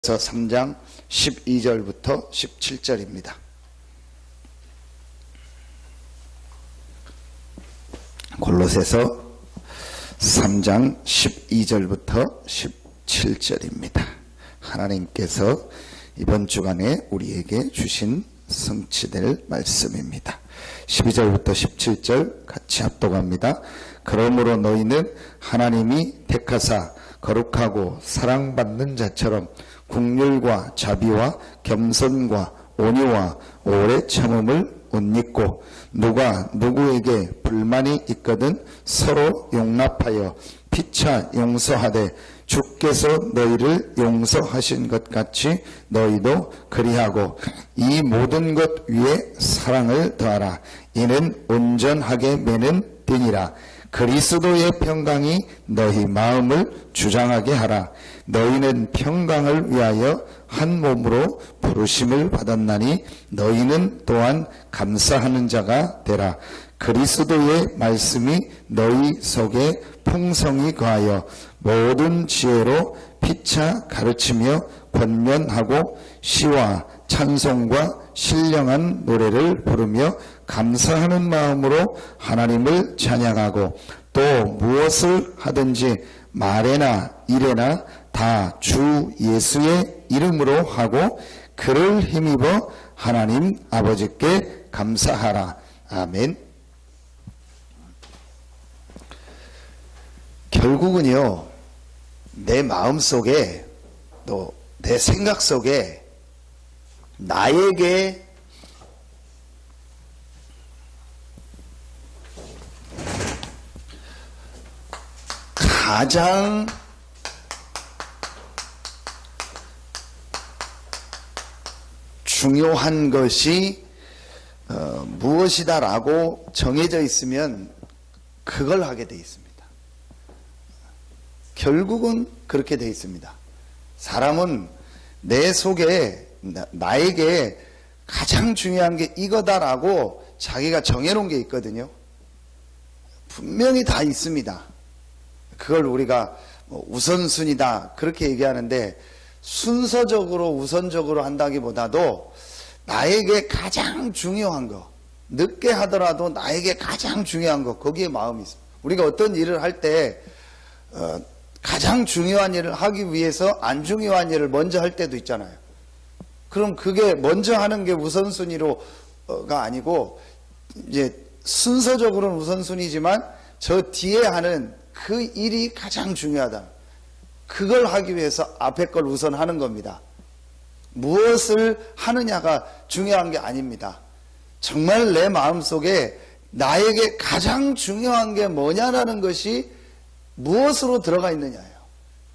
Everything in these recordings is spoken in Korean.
3장 12절부터 17절입니다. 골로새서 3장 12절부터 17절입니다. 하나님께서 이번 주간에 우리에게 주신 성취될 말씀입니다. 12절부터 17절 같이 합독합니다. 그러므로 너희는 하나님이 택하사 거룩하고 사랑받는 자처럼 긍휼과 자비와 겸손과 온유와 오래 참음을 옷 입고 누가 누구에게 불만이 있거든 서로 용납하여 피차 용서하되 주께서 너희를 용서하신 것 같이 너희도 그리하고 이 모든 것 위에 사랑을 더하라. 이는 온전하게 매는 띠니라. 그리스도의 평강이 너희 마음을 주장하게 하라. 너희는 평강을 위하여 한 몸으로 부르심을 받았나니 너희는 또한 감사하는 자가 되라. 그리스도의 말씀이 너희 속에 풍성히 거하여 모든 지혜로 피차 가르치며 권면하고 시와 찬송과 신령한 노래를 부르며 감사하는 마음으로 하나님을 찬양하고 또 무엇을 하든지 말에나 일에나 다 주 예수의 이름으로 하고 그를 힘입어 하나님 아버지께 감사하라. 아멘. 결국은요, 내 마음 속에 또 내 생각 속에 나에게 가장 중요한 것이 무엇이다라고 정해져 있으면 그걸 하게 돼 있습니다. 결국은 그렇게 돼 있습니다. 사람은 내 속에 나에게 가장 중요한 게 이거다라고 자기가 정해놓은 게 있거든요. 분명히 다 있습니다. 그걸 우리가 우선순위다 그렇게 얘기하는데 순서적으로 우선적으로 한다기보다도 나에게 가장 중요한 거, 늦게 하더라도 나에게 가장 중요한 거, 거기에 마음이 있습니다. 우리가 어떤 일을 할 때 가장 중요한 일을 하기 위해서 안 중요한 일을 먼저 할 때도 있잖아요. 그럼 그게 먼저 하는 게 우선순위로가 아니고 이제 순서적으로는 우선순위지만 저 뒤에 하는 그 일이 가장 중요하다. 그걸 하기 위해서 앞에 걸 우선하는 겁니다. 무엇을 하느냐가 중요한 게 아닙니다. 정말 내 마음속에 나에게 가장 중요한 게 뭐냐라는 것이 무엇으로 들어가 있느냐예요.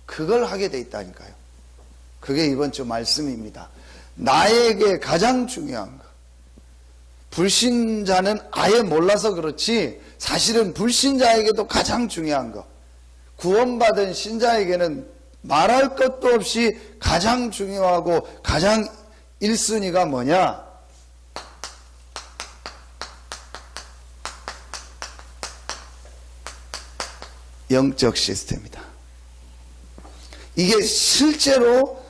그걸 하게 돼 있다니까요. 그게 이번 주 말씀입니다. 나에게 가장 중요한 거. 불신자는 아예 몰라서 그렇지 사실은 불신자에게도 가장 중요한 거. 구원받은 신자에게는 말할 것도 없이 가장 중요하고 가장 1순위가 뭐냐? 영적 시스템이다. 이게 실제로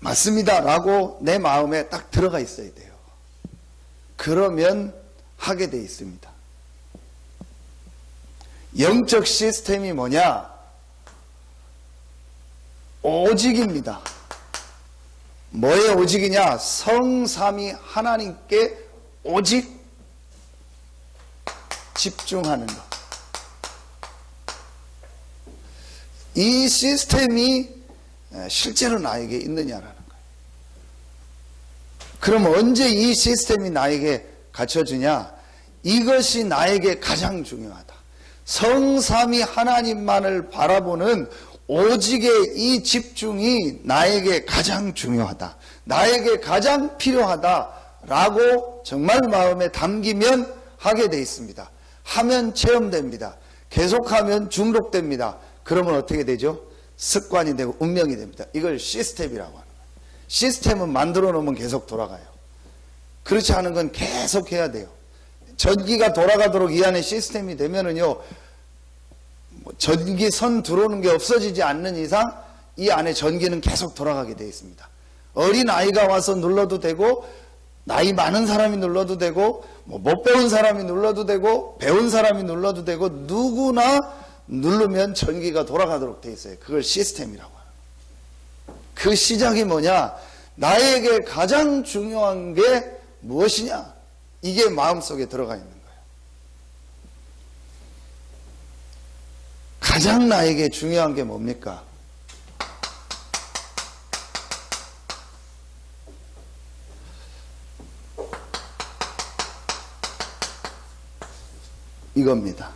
맞습니다 라고 내 마음에 딱 들어가 있어야 돼요. 그러면 하게 돼 있습니다. 영적 시스템이 뭐냐? 오직입니다. 뭐의 오직이냐? 성삼위 하나님께 오직 집중하는 것. 이 시스템이 실제로 나에게 있느냐라는 거예요. 그럼 언제 이 시스템이 나에게 갖춰지냐? 이것이 나에게 가장 중요하다. 성삼위 하나님만을 바라보는 오직의 이 집중이 나에게 가장 중요하다. 나에게 가장 필요하다라고 정말 마음에 담기면 하게 돼 있습니다. 하면 체험됩니다. 계속하면 중독됩니다. 그러면 어떻게 되죠? 습관이 되고 운명이 됩니다. 이걸 시스템이라고 하는 거예요. 시스템은 만들어 놓으면 계속 돌아가요. 그렇지 않은 건 계속 해야 돼요. 전기가 돌아가도록 이 안에 시스템이 되면은요, 전기선 들어오는 게 없어지지 않는 이상 이 안에 전기는 계속 돌아가게 되어 있습니다. 어린 아이가 와서 눌러도 되고, 나이 많은 사람이 눌러도 되고, 못 배운 사람이 눌러도 되고, 배운 사람이 눌러도 되고, 누구나 누르면 전기가 돌아가도록 되어 있어요. 그걸 시스템이라고 해요. 그 시작이 뭐냐? 나에게 가장 중요한 게 무엇이냐? 이게 마음속에 들어가 있는 거예요. 가장 나에게 중요한 게 뭡니까? 이겁니다.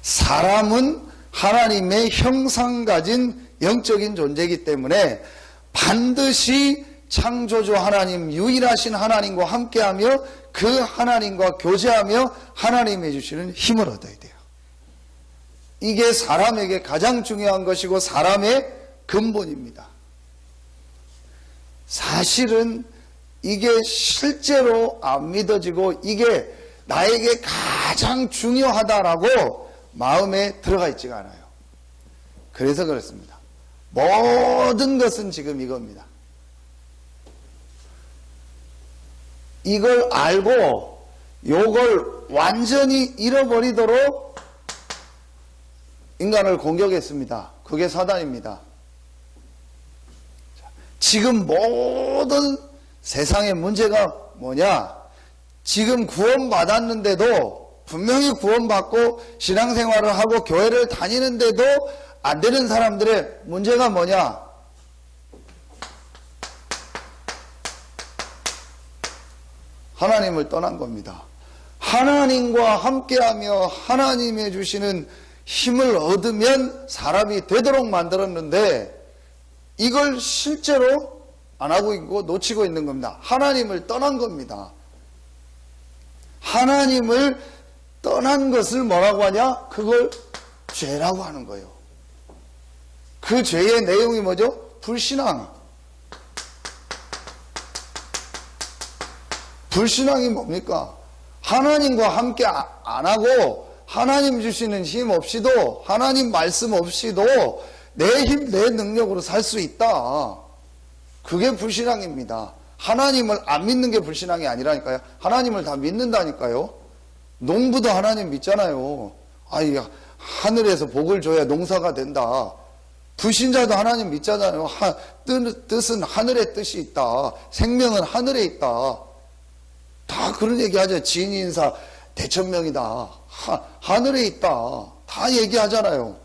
사람은 하나님의 형상 가진 영적인 존재이기 때문에 반드시 창조주 하나님, 유일하신 하나님과 함께하며 그 하나님과 교제하며 하나님이 주시는 힘을 얻어야 돼요. 이게 사람에게 가장 중요한 것이고 사람의 근본입니다. 사실은 이게 실제로 안 믿어지고 이게 나에게 가장 중요하다라고 마음에 들어가 있지가 않아요. 그래서 그렇습니다. 모든 것은 지금 이겁니다. 이걸 알고 요걸 완전히 잃어버리도록 인간을 공격했습니다. 그게 사단입니다. 지금 모든 세상의 문제가 뭐냐? 지금 구원받았는데도 분명히 구원받고 신앙생활을 하고 교회를 다니는데도 안 되는 사람들의 문제가 뭐냐? 하나님을 떠난 겁니다. 하나님과 함께하며 하나님이 주시는 힘을 얻으면 사람이 되도록 만들었는데 이걸 실제로 안 하고 있고 놓치고 있는 겁니다. 하나님을 떠난 겁니다. 하나님을 떠난 것을 뭐라고 하냐? 그걸 죄라고 하는 거예요. 그 죄의 내용이 뭐죠? 불신앙. 불신앙이 뭡니까? 하나님과 함께 안 하고 하나님 주시는 힘 없이도 하나님 말씀 없이도 내 힘, 내 능력으로 살 수 있다. 그게 불신앙입니다. 하나님을 안 믿는 게 불신앙이 아니라니까요. 하나님을 다 믿는다니까요. 농부도 하나님 믿잖아요. 아이, 하늘에서 복을 줘야 농사가 된다. 불신자도 하나님 믿잖아요. 뜻은 하늘의 뜻이 있다. 생명은 하늘에 있다. 다 그런 얘기 하죠. 진인사 대천명이다. 하늘에 있다. 다 얘기하잖아요.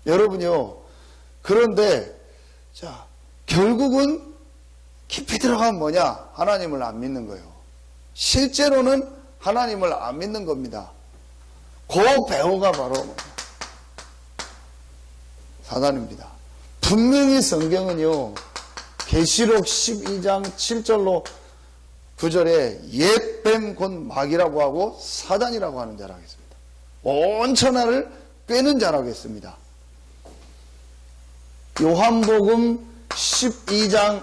여러분요. 그런데 자, 결국은 깊이 들어가면 뭐냐? 하나님을 안 믿는 거예요. 실제로는 하나님을 안 믿는 겁니다. 그 배우가 바로 사단입니다. 분명히 성경은요. 계시록 12장 7절로 9절에 옛뱀 곧 마귀라고 하고 사단이라고 하는 자라고 했습니다. 온 천하를 꿰는 자라고 했습니다. 요한복음 12장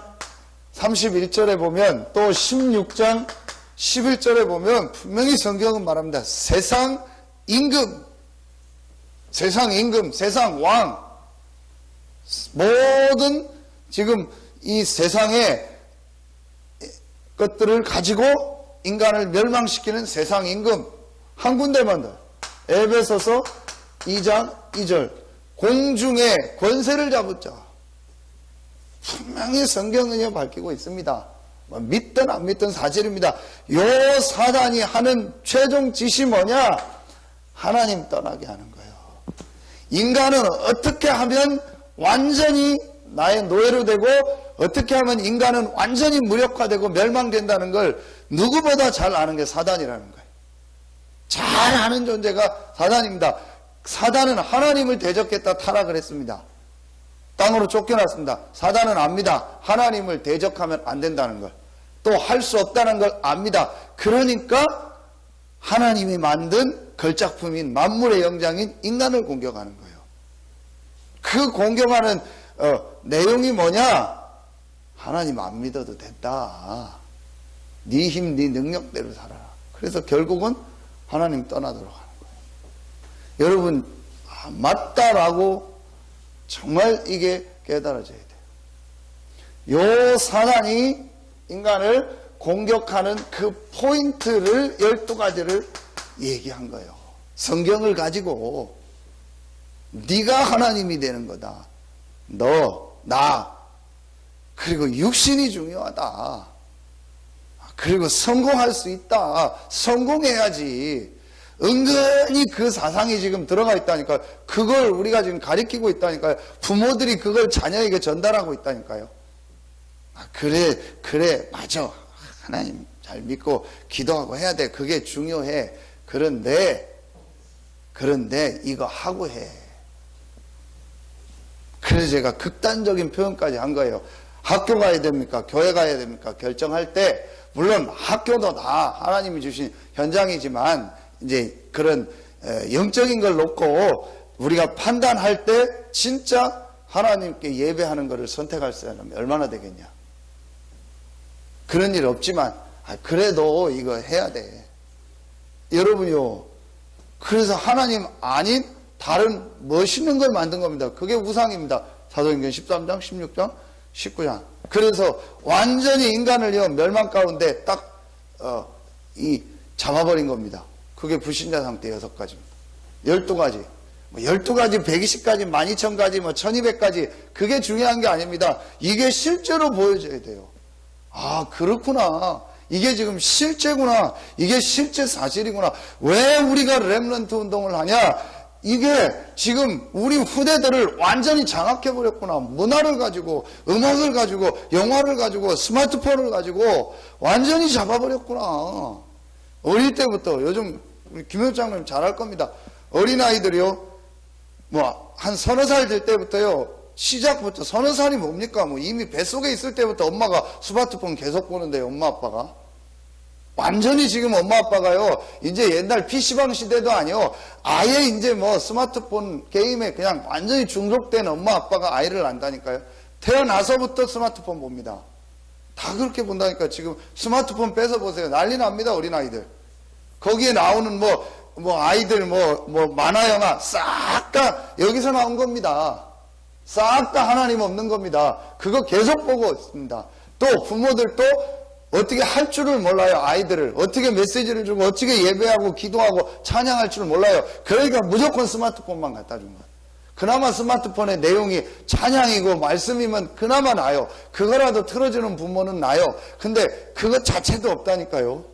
31절에 보면 또 16장 11절에 보면 분명히 성경은 말합니다. 세상 임금, 세상 왕, 모든 지금 이 세상의 것들을 가지고 인간을 멸망시키는 세상 임금 한 군데만 더. 에베소서 2장 2절 공중의 권세를 잡은 자. 분명히 성경은요 밝히고 있습니다. 믿든 안 믿든 사실입니다. 요 사단이 하는 최종 짓이 뭐냐? 하나님 떠나게 하는 거예요. 인간은 어떻게 하면 완전히 나의 노예로 되고 어떻게 하면 인간은 완전히 무력화되고 멸망된다는 걸 누구보다 잘 아는 게 사단이라는 거예요. 잘 아는 존재가 사단입니다. 사단은 하나님을 대적했다 타락을 했습니다. 땅으로 쫓겨났습니다. 사단은 압니다. 하나님을 대적하면 안 된다는 걸. 또 할 수 없다는 걸 압니다. 그러니까 하나님이 만든 걸작품인 만물의 영장인 인간을 공격하는 거예요. 그 공격하는 내용이 뭐냐? 하나님 안 믿어도 된다. 네 힘, 네 능력대로 살아라. 그래서 결국은 하나님 떠나도록 하는 거예요. 여러분 맞다라고 정말 이게 깨달아져야 돼요. 요 사단이 인간을 공격하는 그 포인트를 12가지를 얘기한 거예요. 성경을 가지고 네가 하나님이 되는 거다. 너, 나, 그리고 육신이 중요하다. 그리고 성공할 수 있다. 성공해야지. 은근히 그 사상이 지금 들어가 있다니까요. 그걸 우리가 지금 가리키고 있다니까요. 부모들이 그걸 자녀에게 전달하고 있다니까요. 그래, 맞아. 하나님 잘 믿고 기도하고 해야 돼. 그게 중요해. 그런데 이거 하고 해. 그래서 제가 극단적인 표현까지 한 거예요. 학교 가야 됩니까? 교회 가야 됩니까? 결정할 때, 물론 학교도 다 하나님이 주신 현장이지만, 이제 그런 영적인 걸 놓고 우리가 판단할 때 진짜 하나님께 예배하는 것을 선택할 사람이 얼마나 되겠냐. 그런 일 없지만, 그래도 이거 해야 돼. 여러분요, 그래서 하나님 아닌 다른 멋있는 걸 만든 겁니다. 그게 우상입니다. 사도행전 13장, 16장, 19장. 그래서 완전히 인간을요, 멸망 가운데 딱, 잡아버린 겁니다. 그게 불신자 상태 6가지입니다. 12가지. 12가지, 120가지, 12,000가지, 1200가지. 그게 중요한 게 아닙니다. 이게 실제로 보여져야 돼요. 아, 그렇구나. 이게 지금 실제구나. 이게 실제 사실이구나. 왜 우리가 렘넌트 운동을 하냐? 이게 지금 우리 후대들을 완전히 장악해버렸구나. 문화를 가지고, 음악을 가지고, 영화를 가지고, 스마트폰을 가지고 완전히 잡아버렸구나. 어릴 때부터, 요즘 우리 김효 장님 잘할 겁니다. 어린아이들이요, 한 서너 살 될 때부터요, 시작부터, 서너 살이 뭡니까? 이미 뱃속에 있을 때부터 엄마가 스마트폰 계속 보는데요, 엄마 아빠가. 완전히 지금 엄마 아빠가요, 이제 옛날 PC방 시대도 아니요, 아예 이제 스마트폰 게임에 그냥 완전히 중독된 엄마 아빠가 아이를 낳는다니까요. 태어나서부터 스마트폰 봅니다. 다 그렇게 본다니까. 지금 스마트폰 뺏어보세요. 난리 납니다, 어린아이들. 거기에 나오는 아이들 만화 영화 싹 다 여기서 나온 겁니다. 싹 다 하나님 없는 겁니다. 그거 계속 보고 있습니다. 또 부모들도 어떻게 할 줄을 몰라요. 아이들을 어떻게 메시지를 주고 어떻게 예배하고 기도하고 찬양할 줄을 몰라요. 그러니까 무조건 스마트폰만 갖다 준 거예요. 그나마 스마트폰의 내용이 찬양이고 말씀이면 그나마 나요. 그거라도 틀어주는 부모는 나요. 근데 그것 자체도 없다니까요.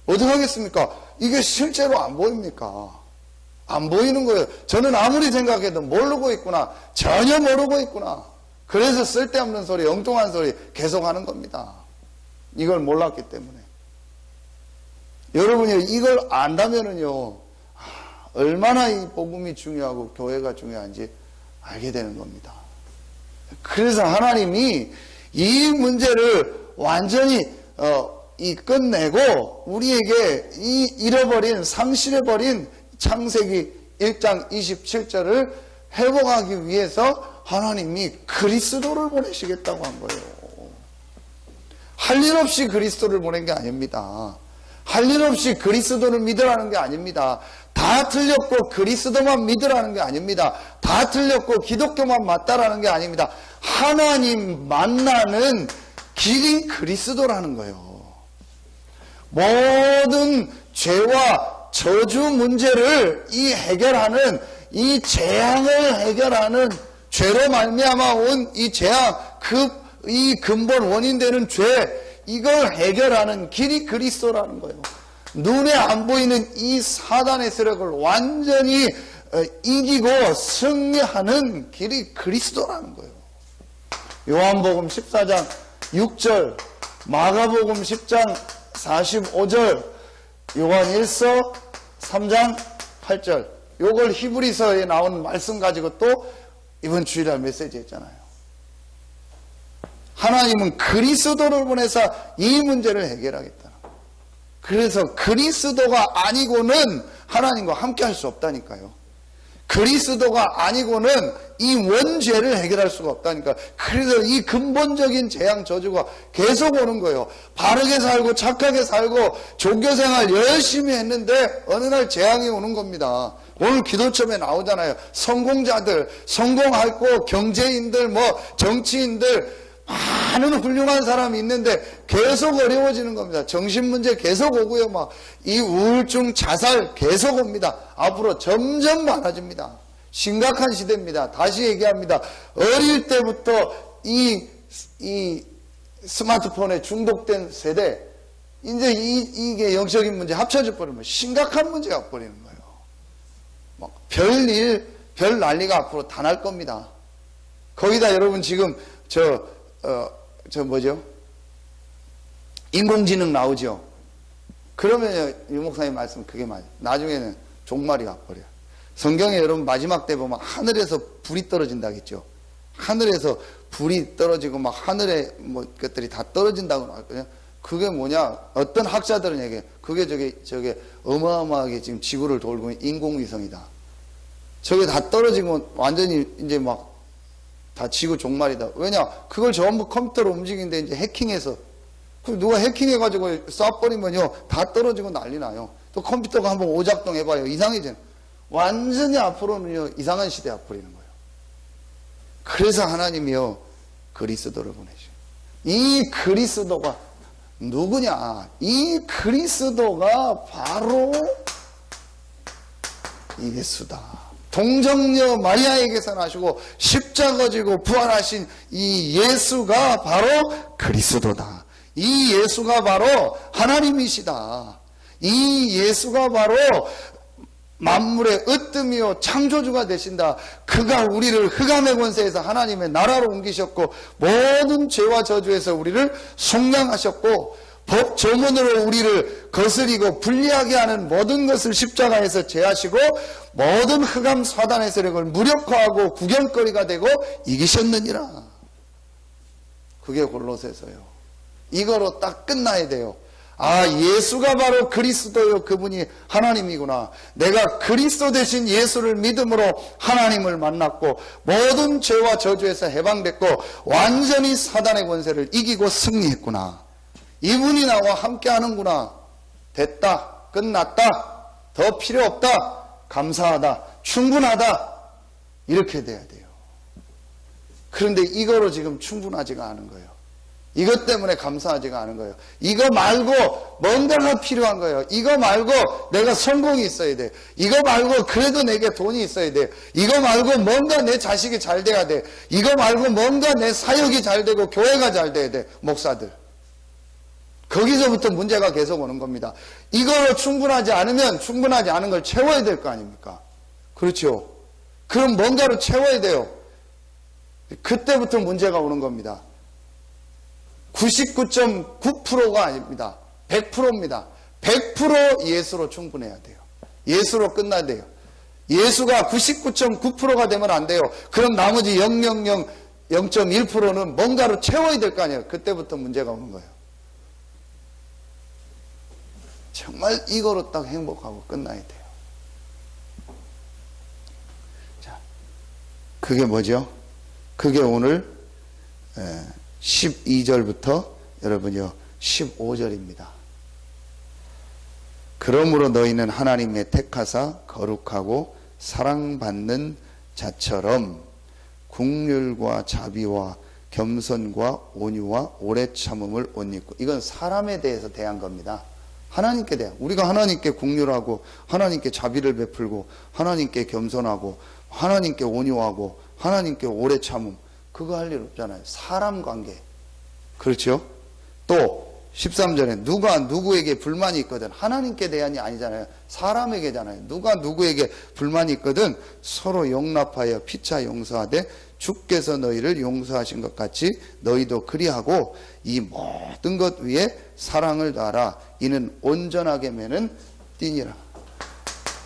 어떻게 하겠습니까? 이게 실제로 안 보입니까? 안 보이는 거예요. 저는 아무리 생각해도 모르고 있구나. 전혀 모르고 있구나. 그래서 쓸데없는 소리, 엉뚱한 소리 계속 하는 겁니다. 이걸 몰랐기 때문에. 여러분이 이걸 안다면은요, 얼마나 이 복음이 중요하고 교회가 중요한지 알게 되는 겁니다. 그래서 하나님이 이 문제를 완전히 끝내고 우리에게 이 잃어버린, 상실해버린 창세기 1장 27절을 회복하기 위해서 하나님이 그리스도를 보내시겠다고 한 거예요. 할 일 없이 그리스도를 보낸 게 아닙니다. 할 일 없이 그리스도를 믿으라는 게 아닙니다. 다 틀렸고 그리스도만 믿으라는 게 아닙니다. 다 틀렸고 기독교만 맞다라는 게 아닙니다. 하나님 만나는 길이 그리스도라는 거예요. 모든 죄와 저주 문제를 해결하는, 이 재앙을 해결하는, 죄로 말미암아 온 이 재앙, 이 근본 원인 되는 죄, 이걸 해결하는 길이 그리스도라는 거예요. 눈에 안 보이는 이 사단의 세력을 완전히 이기고 승리하는 길이 그리스도라는 거예요. 요한복음 14장 6절, 마가복음 10장 45절, 요한 1서 3장 8절, 요걸 히브리서에 나온 말씀 가지고 또 이번 주일날 메시지 했잖아요. 하나님은 그리스도를 보내서 이 문제를 해결하겠다. 그래서 그리스도가 아니고는 하나님과 함께 할 수 없다니까요. 그리스도가 아니고는 이 원죄를 해결할 수가 없다니까. 그래서 이 근본적인 재앙 저주가 계속 오는 거예요. 바르게 살고 착하게 살고 종교생활 열심히 했는데 어느 날 재앙이 오는 겁니다. 오늘 기도처에 나오잖아요. 성공자들, 성공하고 경제인들, 뭐 정치인들, 많은 훌륭한 사람이 있는데 계속 어려워지는 겁니다. 정신문제 계속 오고요. 막 이 우울증, 자살 계속 옵니다. 앞으로 점점 많아집니다. 심각한 시대입니다. 다시 얘기합니다. 어릴 때부터 이 스마트폰에 중독된 세대, 이제 이게 영적인 문제 합쳐져 버리면 심각한 문제가 버리는 거예요. 막 별일, 별 난리가 앞으로 다 날 겁니다. 거기다 여러분 지금 뭐죠? 인공지능 나오죠? 그러면 유 목사님 말씀 그게 맞아요. 나중에는 종말이 와버려요. 성경에 여러분 마지막 때 보면 하늘에서 불이 떨어진다 했죠. 하늘에서 불이 떨어지고 막 하늘에 뭐 것들이 다 떨어진다고 나왔거든요. 그게 뭐냐? 어떤 학자들은 얘기해요. 그게 저게 어마어마하게 지금 지구를 돌고 있는 인공위성이다. 저게 다 떨어지고 완전히 이제 막 다 지구 종말이다. 왜냐? 그걸 전부 컴퓨터로 움직이는데 이제 해킹해서, 그럼 누가 해킹해가지고 쏴버리면요, 다 떨어지고 난리 나요. 또 컴퓨터가 한번 오작동 해봐요. 이상해져요. 완전히 앞으로는요, 이상한 시대 앞으로는 거예요. 그래서 하나님이요, 그리스도를 보내셔요. 이 그리스도가 누구냐? 이 그리스도가 바로 예수다. 동정녀 마리아에게서 나시고 십자가 지고 부활하신 이 예수가 바로 그리스도다. 이 예수가 바로 하나님이시다. 이 예수가 바로 만물의 으뜸이요 창조주가 되신다. 그가 우리를 흑암의 권세에서 하나님의 나라로 옮기셨고 모든 죄와 저주에서 우리를 속량하셨고 법 조문으로 우리를 거스리고 불리하게 하는 모든 것을 십자가에서 제하시고 모든 흑암 사단의 세력을 무력화하고 구경거리가 되고 이기셨느니라. 그게 골로새서요. 이거로 딱 끝나야 돼요. 아, 예수가 바로 그리스도요. 그분이 하나님이구나. 내가 그리스도 대신 예수를 믿음으로 하나님을 만났고 모든 죄와 저주에서 해방됐고 완전히 사단의 권세를 이기고 승리했구나. 이분이 나와 함께 하는구나. 됐다. 끝났다. 더 필요 없다. 감사하다. 충분하다. 이렇게 돼야 돼요. 그런데 이거로 지금 충분하지가 않은 거예요. 이것 때문에 감사하지가 않은 거예요. 이거 말고 뭔가가 필요한 거예요. 이거 말고 내가 성공이 있어야 돼. 이거 말고 그래도 내게 돈이 있어야 돼. 이거 말고 뭔가 내 자식이 잘 돼야 돼. 이거 말고 뭔가 내 사역이 잘 되고 교회가 잘 돼야 돼. 목사들. 거기서부터 문제가 계속 오는 겁니다. 이거로 충분하지 않으면 충분하지 않은 걸 채워야 될 거 아닙니까? 그렇죠? 그럼 뭔가로 채워야 돼요. 그때부터 문제가 오는 겁니다. 99.9%가 아닙니다. 100%입니다. 100% 예수로 충분해야 돼요. 예수로 끝나야 돼요. 예수가 99.9%가 되면 안 돼요. 그럼 나머지 0.1%는 뭔가로 채워야 될 거 아니에요. 그때부터 문제가 오는 거예요. 정말 이거로 딱 행복하고 끝나야 돼요. 자, 그게 뭐죠? 그게 오늘 12절부터 여러분요 15절입니다. 그러므로 너희는 하나님의 택하사 거룩하고 사랑받는 자처럼 긍휼과 자비와 겸손과 온유와 오래 참음을 옷 입고, 이건 사람에 대해서 대한 겁니다. 하나님께 대한, 우리가 하나님께 긍휼하고 하나님께 자비를 베풀고 하나님께 겸손하고 하나님께 온유하고 하나님께 오래 참음, 그거 할 일 없잖아요. 사람 관계. 그렇죠? 또 13절에 누가 누구에게 불만이 있거든, 하나님께 대한이 아니잖아요. 사람에게잖아요. 누가 누구에게 불만이 있거든 서로 용납하여 피차 용서하되 주께서 너희를 용서하신 것 같이 너희도 그리하고 이 모든 것 위에 사랑을 다하라. 이는 온전하게 매는 띠니라.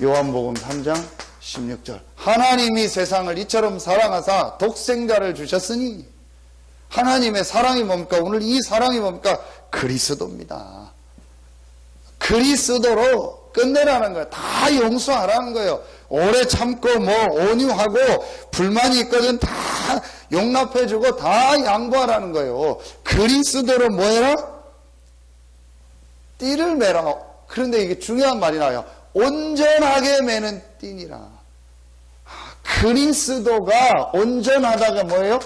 요한복음 3장 16절. 하나님이 세상을 이처럼 사랑하사 독생자를 주셨으니, 하나님의 사랑이 뭡니까? 오늘 이 사랑이 뭡니까? 그리스도입니다. 그리스도로 끝내라는 거예요. 다 용서하라는 거예요. 오래 참고 뭐 온유하고 불만이 있거든 다 용납해주고 다 양보하라는 거예요. 그리스도로 뭐 해라? 띠를 매라. 그런데 이게 중요한 말이 나와요. 온전하게 매는 띠니라. 그리스도가 온전하다가 뭐예요?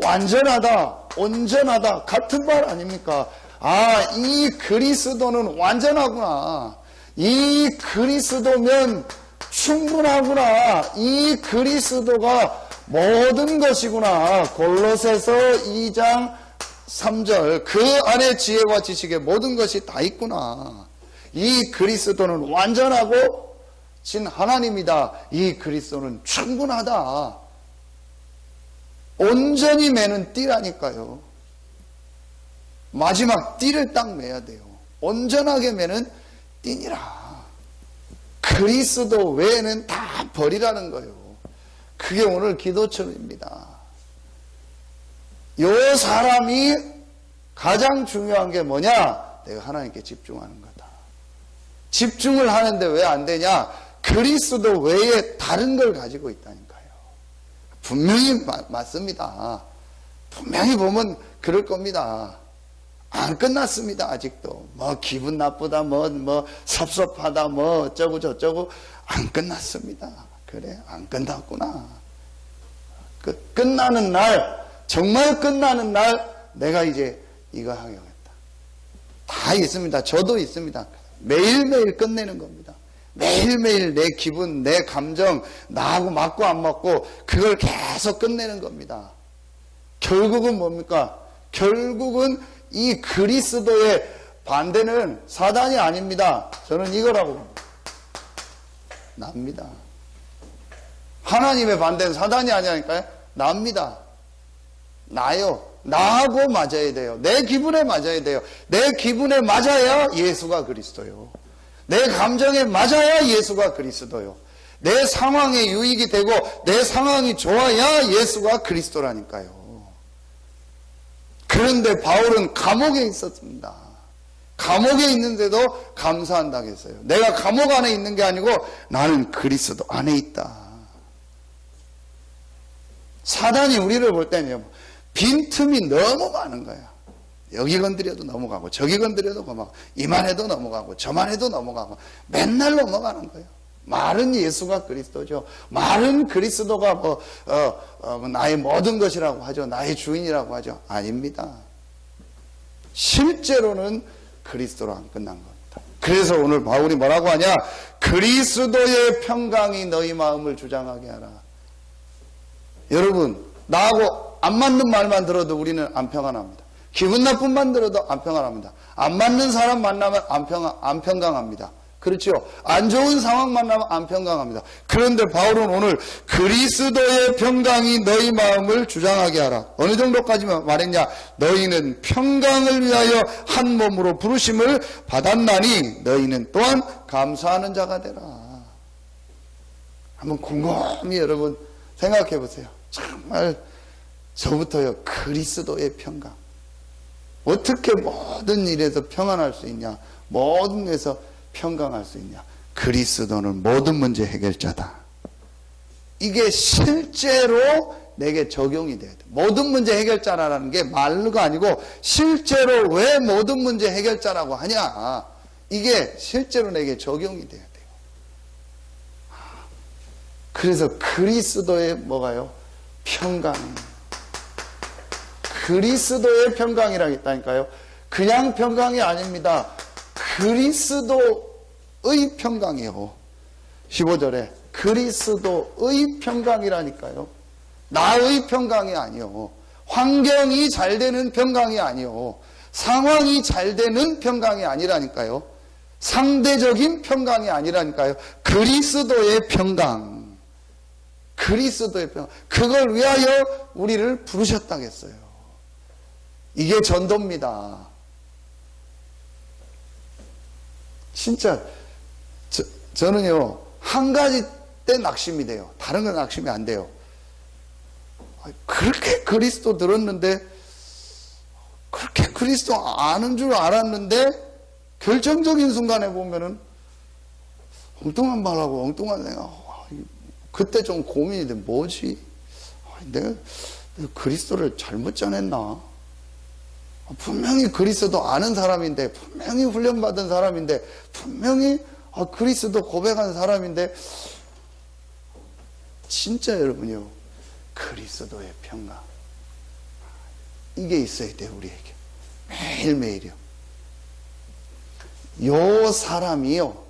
완전하다, 온전하다 같은 말 아닙니까? 아, 이 그리스도는 완전하구나. 이 그리스도면 충분하구나. 이 그리스도가 모든 것이구나. 골로새서 2장 3절 그 안에 지혜와 지식의 모든 것이 다 있구나. 이 그리스도는 완전하고 진 하나님이다. 이 그리스도는 충분하다. 온전히 매는 띠라니까요. 마지막 띠를 딱 매야 돼요. 온전하게 매는 띠니라. 그리스도 외에는 다 버리라는 거예요. 그게 오늘 기도처입니다. 요 사람이 가장 중요한 게 뭐냐? 내가 하나님께 집중하는 거다. 집중을 하는데 왜 안 되냐? 그리스도 외에 다른 걸 가지고 있다니까요. 분명히 맞습니다. 분명히 보면 그럴 겁니다. 안 끝났습니다. 아직도 뭐 기분 나쁘다, 뭐 섭섭하다, 뭐 어쩌고 저쩌고 안 끝났습니다. 그래, 안 끝났구나. 끝나는 날, 정말 끝나는 날 내가 이제 이거 하겠다. 다 있습니다. 저도 있습니다. 매일매일 끝내는 겁니다. 매일매일 내 기분, 내 감정, 나하고 맞고 안 맞고 그걸 계속 끝내는 겁니다. 결국은 뭡니까? 결국은 이 그리스도의 반대는 사단이 아닙니다. 저는 이거라고 봅니다. 납니다. 하나님의 반대는 사단이 아니라니까요. 납니다. 나요. 나하고 맞아야 돼요. 내 기분에 맞아야 돼요. 내 기분에 맞아야 예수가 그리스도요. 내 감정에 맞아야 예수가 그리스도요. 내 상황에 유익이 되고 내 상황이 좋아야 예수가 그리스도라니까요. 그런데 바울은 감옥에 있었습니다. 감옥에 있는데도 감사한다고 했어요. 내가 감옥 안에 있는 게 아니고 나는 그리스도 안에 있다. 사단이 우리를 볼 때는 빈틈이 너무 많은 거야. 여기 건드려도 넘어가고 저기 건드려도 넘어가고 이만 해도 넘어가고 저만 해도 넘어가고 맨날 넘어가는 거예요. 말은 예수가 그리스도죠. 말은 그리스도가 나의 모든 것이라고 하죠. 나의 주인이라고 하죠. 아닙니다. 실제로는 그리스도로 안 끝난 겁니다. 그래서 오늘 바울이 뭐라고 하냐? 그리스도의 평강이 너희 마음을 주장하게 하라. 여러분, 나하고 안 맞는 말만 들어도 우리는 안 평안합니다. 기분 나쁜 말 들어도 안 평안합니다. 안 맞는 사람 만나면 안 평강합니다. 그렇죠? 안 좋은 상황 만나면 안 평강합니다. 그런데 바울은 오늘 그리스도의 평강이 너희 마음을 주장하게 하라. 어느 정도까지 말했냐? 너희는 평강을 위하여 한 몸으로 부르심을 받았나니 너희는 또한 감사하는 자가 되라. 한번 곰곰이 여러분 생각해 보세요. 정말 저부터요, 그리스도의 평강. 어떻게 모든 일에서 평안할 수 있냐? 모든 일에서 평강할 수 있냐? 그리스도는 모든 문제 해결자다. 이게 실제로 내게 적용이 돼야 돼. 모든 문제 해결자라는 게 말로가 아니고 실제로 왜 모든 문제 해결자라고 하냐? 이게 실제로 내게 적용이 돼야 돼요. 그래서 그리스도의 뭐가요? 평강. 그리스도의 평강이라고 했다니까요. 그냥 평강이 아닙니다. 그리스도의 평강이요. 15절에 그리스도의 평강이라니까요. 나의 평강이 아니요. 환경이 잘 되는 평강이 아니요. 상황이 잘 되는 평강이 아니라니까요. 상대적인 평강이 아니라니까요. 그리스도의 평강. 그리스도의 평강. 그걸 위하여 우리를 부르셨다겠어요. 이게 전도입니다. 진짜 저는요 한 가지 때 낙심이 돼요. 다른 건 낙심이 안 돼요. 그렇게 그리스도 들었는데 그렇게 그리스도 아는 줄 알았는데 결정적인 순간에 보면은 엉뚱한 말하고 엉뚱한 생각. 그때 좀 고민이 돼. 뭐지? 내가 그리스도를 잘못 전했나? 분명히 그리스도 아는 사람인데, 분명히 훈련받은 사람인데, 분명히 그리스도 고백한 사람인데 진짜 여러분요, 그리스도의 평강, 이게 있어야 돼요. 우리에게 매일매일이요. 요 사람이요,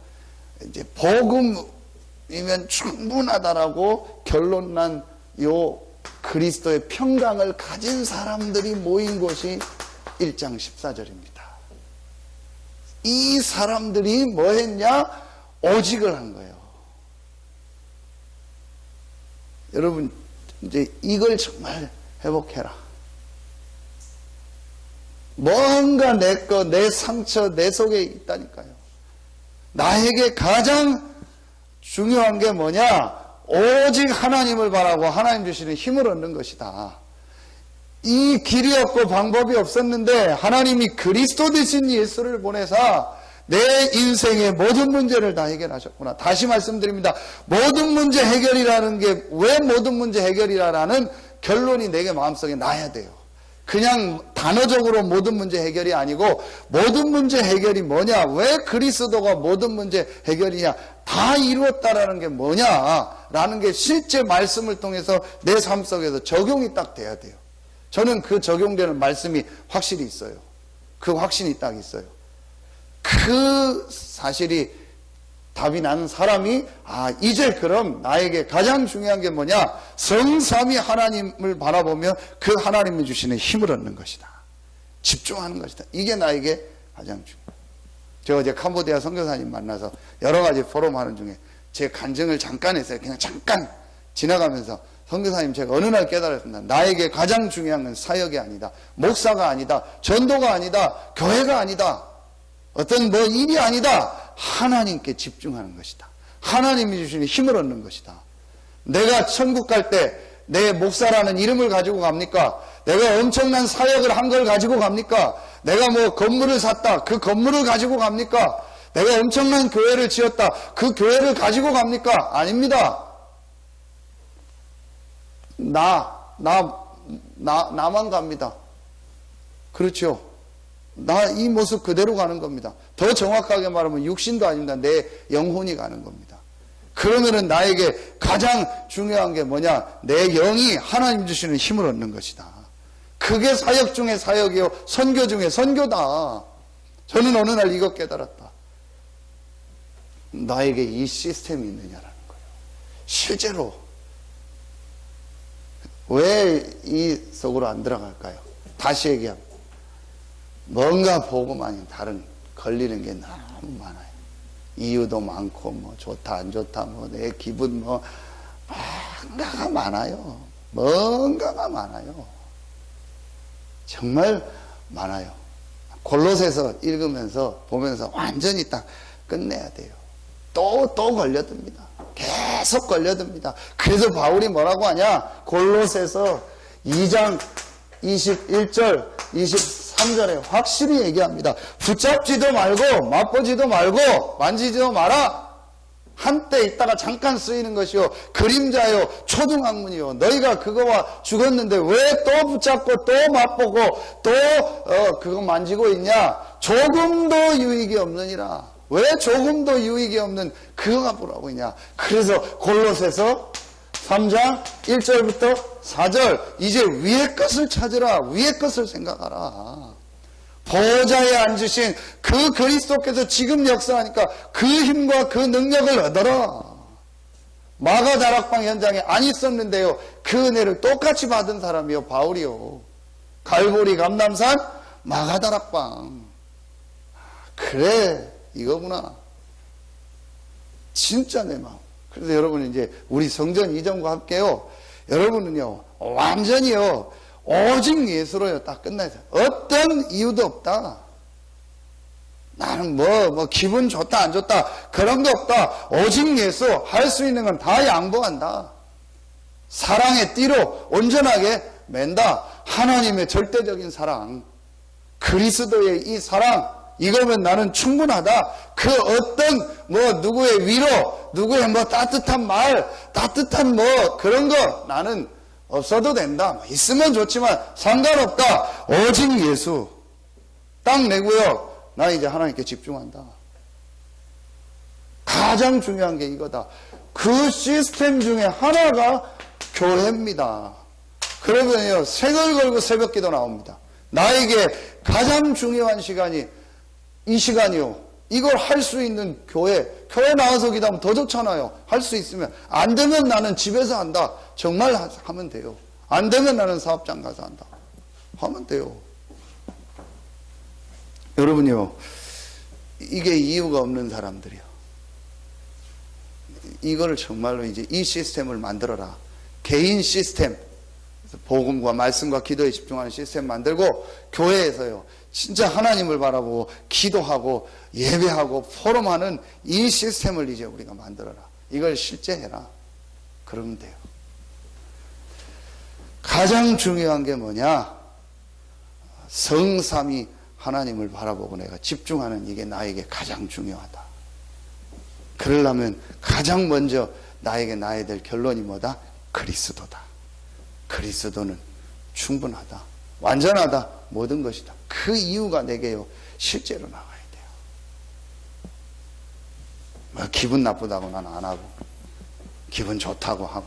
이제 복음이면 충분하다라고 결론난 요 그리스도의 평강을 가진 사람들이 모인 곳이 1장 14절입니다. 이 사람들이 뭐 했냐? 오직을 한 거예요. 여러분, 이제 이걸 정말 회복해라. 뭔가 내 거, 내 상처, 내 속에 있다니까요. 나에게 가장 중요한 게 뭐냐? 오직 하나님을 바라고 하나님 주시는 힘을 얻는 것이다. 이 길이 없고 방법이 없었는데 하나님이 그리스도 되신 예수를 보내사 내 인생의 모든 문제를 다 해결하셨구나. 다시 말씀드립니다. 모든 문제 해결이라는 게 왜 모든 문제 해결이라는 결론이 내게 마음속에 나야 돼요. 그냥 단어적으로 모든 문제 해결이 아니고 모든 문제 해결이 뭐냐? 왜 그리스도가 모든 문제 해결이냐? 다 이루었다라는 게 뭐냐라는 게 실제 말씀을 통해서 내 삶 속에서 적용이 딱 돼야 돼요. 저는 그 적용되는 말씀이 확실히 있어요. 그 확신이 딱 있어요. 그 사실이 답이 나는 사람이 이제 그럼 나에게 가장 중요한 게 뭐냐? 성삼위 하나님을 바라보며 그 하나님이 주시는 힘을 얻는 것이다. 집중하는 것이다. 이게 나에게 가장 중요해요. 제가 어제 캄보디아 선교사님 만나서 여러 가지 포럼 하는 중에 제 간증을 잠깐 했어요. 그냥 잠깐 지나가면서 선교사님, 제가 어느 날 깨달았습니다. 나에게 가장 중요한 건 사역이 아니다. 목사가 아니다. 전도가 아니다. 교회가 아니다. 어떤 일이 아니다. 하나님께 집중하는 것이다. 하나님이 주시는 힘을 얻는 것이다. 내가 천국 갈 때 내 목사라는 이름을 가지고 갑니까? 내가 엄청난 사역을 한 걸 가지고 갑니까? 내가 건물을 샀다. 그 건물을 가지고 갑니까? 내가 엄청난 교회를 지었다. 그 교회를 가지고 갑니까? 아닙니다. 나만 갑니다. 그렇죠? 나 이 모습 그대로 가는 겁니다. 더 정확하게 말하면 육신도 아닙니다. 내 영혼이 가는 겁니다. 그러면은 나에게 가장 중요한 게 뭐냐? 내 영이 하나님 주시는 힘을 얻는 것이다. 그게 사역 중에 사역이요, 선교 중에 선교다. 저는 어느 날 이거 깨달았다. 나에게 이 시스템이 있느냐라는 거예요. 실제로 왜 이 속으로 안 들어갈까요? 다시 얘기합니다. 뭔가 복음 아닌 다른 걸리는 게 너무 많아요. 이유도 많고 좋다 안 좋다 내 기분 뭔가가 많아요. 뭔가가 많아요. 정말 많아요. 골로새서 읽으면서 보면서 완전히 딱 끝내야 돼요. 또 걸려듭니다. 계속 걸려듭니다. 그래서 바울이 뭐라고 하냐? 골로새서 2장 21절 23절에 확실히 얘기합니다. 붙잡지도 말고 맛보지도 말고 만지지도 마라. 한때 있다가 잠깐 쓰이는 것이요, 그림자요, 초등학문이요. 너희가 그거와 죽었는데 왜 또 붙잡고 또 맛보고 또 그거 만지고 있냐? 조금도 유익이 없느니라. 왜 조금도 유익이 없는 그거가 뭐라고 있냐? 그래서 골로새서 3장 1절부터 4절, 이제 위의 것을 찾으라. 위의 것을 생각하라. 보좌에 앉으신 그 그리스도께서 지금 역사하니까 그 힘과 그 능력을 얻어라. 마가 다락방 현장에 안 있었는데요, 그 은혜를 똑같이 받은 사람이요, 바울이요. 갈보리 감람산 마가 다락방. 그래, 이거구나. 진짜 내 마음. 그래서 여러분, 이제 우리 성전 이전과 함께요, 여러분은요 완전히요 오직 예수로요 딱 끝나요. 어떤 이유도 없다. 나는 기분 좋다 안 좋다 그런 거 없다. 오직 예수, 할 수 있는 건 다 양보한다. 사랑의 띠로 온전하게 맨다. 하나님의 절대적인 사랑, 그리스도의 이 사랑, 이거면 나는 충분하다. 그 어떤 누구의 위로, 누구의 따뜻한 말, 따뜻한 그런 거 나는 없어도 된다. 있으면 좋지만 상관없다. 오직 예수. 딱 내고요, 나 이제 하나님께 집중한다. 가장 중요한 게 이거다. 그 시스템 중에 하나가 교회입니다. 그러면요, 색을 걸고 새벽기도 나옵니다. 나에게 가장 중요한 시간이 이 시간이요. 이걸 할 수 있는 교회 나와서 기도하면 더 좋잖아요. 할 수 있으면. 안 되면 나는 집에서 한다. 정말 하면 돼요. 안 되면 나는 사업장 가서 한다. 하면 돼요. 여러분요, 이게 이유가 없는 사람들이요. 이거를 정말로 이제 이 시스템을 만들어라. 개인 시스템. 복음과 말씀과 기도에 집중하는 시스템 만들고 교회에서요. 진짜 하나님을 바라보고 기도하고 예배하고 포럼하는 이 시스템을 이제 우리가 만들어라. 이걸 실제해라. 그러면 돼요. 가장 중요한 게 뭐냐? 성삼위 하나님을 바라보고 내가 집중하는 이게 나에게 가장 중요하다. 그러려면 가장 먼저 나에게 나야 될 결론이 뭐다? 그리스도다. 그리스도는 충분하다. 완전하다. 모든 것이다. 그 이유가 내게요. 실제로 나와야 돼요. 뭐 기분 나쁘다고 난 안 하고, 기분 좋다고 하고,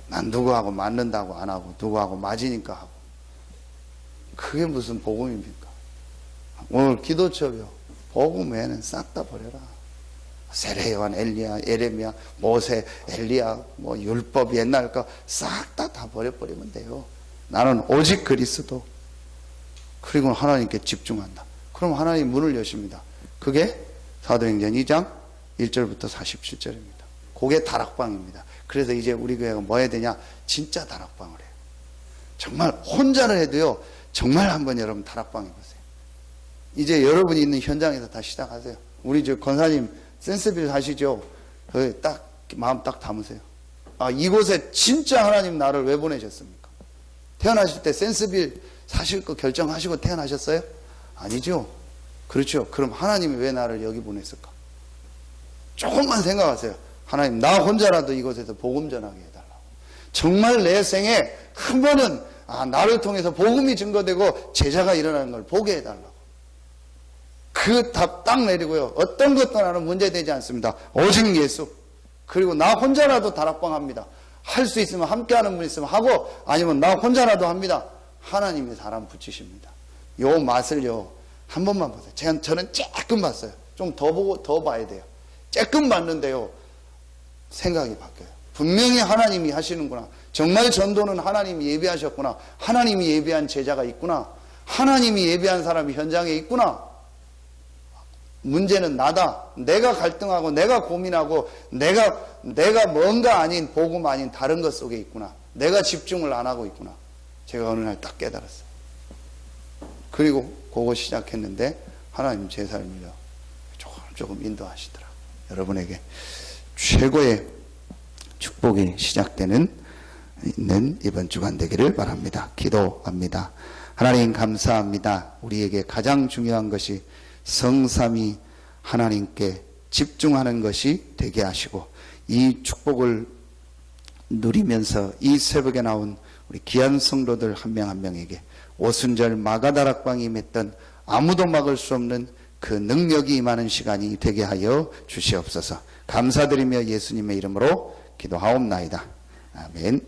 난 누구하고 맞는다고 안 하고, 누구하고 맞으니까 하고. 그게 무슨 복음입니까? 오늘 기도처요. 복음 외에는 싹 다 버려라. 세례요한, 엘리야, 에레미야, 모세, 엘리야, 뭐 율법 옛날 거 싹 다 버려버리면 돼요. 나는 오직 그리스도. 그리고 하나님께 집중한다. 그럼 하나님 문을 여십니다. 그게 사도행전 2장 1절부터 47절입니다. 그게 다락방입니다. 그래서 이제 우리 교회가 뭐 해야 되냐? 진짜 다락방을 해요. 정말 혼자를 해도요. 정말 한번 여러분 다락방 해보세요. 이제 여러분이 있는 현장에서 다 시작하세요. 우리 저 권사님 센스빌 하시죠? 딱 마음 딱 담으세요. 아, 이곳에 진짜 하나님 나를 왜 보내셨습니까? 태어나실 때 센스빌 사실 거 결정하시고 태어나셨어요? 아니죠. 그렇죠. 그럼 하나님이 왜 나를 여기 보냈을까? 조금만 생각하세요. 하나님, 나 혼자라도 이곳에서 복음 전하게 해달라고. 정말 내 생에 한 번은 나를 통해서 복음이 증거되고 제자가 일어나는 걸 보게 해달라고. 그 답 딱 내리고요. 어떤 것도 나는 문제되지 않습니다. 오직 예수. 그리고 나 혼자라도 다락방 합니다. 할 수 있으면 함께하는 분 있으면 하고, 아니면 나 혼자라도 합니다. 하나님이 사람 붙이십니다. 요 맛을요, 한 번만 보세요. 저는 조금 봤어요. 좀 더 보고 더 봐야 돼요. 조금 봤는데요, 생각이 바뀌어요. 분명히 하나님이 하시는구나. 정말 전도는 하나님이 예비하셨구나. 하나님이 예비한 제자가 있구나. 하나님이 예비한 사람이 현장에 있구나. 문제는 나다. 내가 갈등하고 내가 고민하고 내가 뭔가 아닌 복음 아닌 다른 것 속에 있구나. 내가 집중을 안 하고 있구나. 제가 어느 날 딱 깨달았어요. 그리고 그거 시작했는데 하나님 제 삶을요 조금 인도하시더라고요. 여러분에게 최고의 축복이 시작되는 있는 이번 주간 되기를 바랍니다. 기도합니다. 하나님 감사합니다. 우리에게 가장 중요한 것이 성삼위 하나님께 집중하는 것이 되게 하시고, 이 축복을 누리면서 이 새벽에 나온 우리 귀한 성도들 한 명 한 명에게 오순절 마가다락방이 맺던 아무도 막을 수 없는 그 능력이 임하는 시간이 되게 하여 주시옵소서. 감사드리며 예수님의 이름으로 기도하옵나이다. 아멘.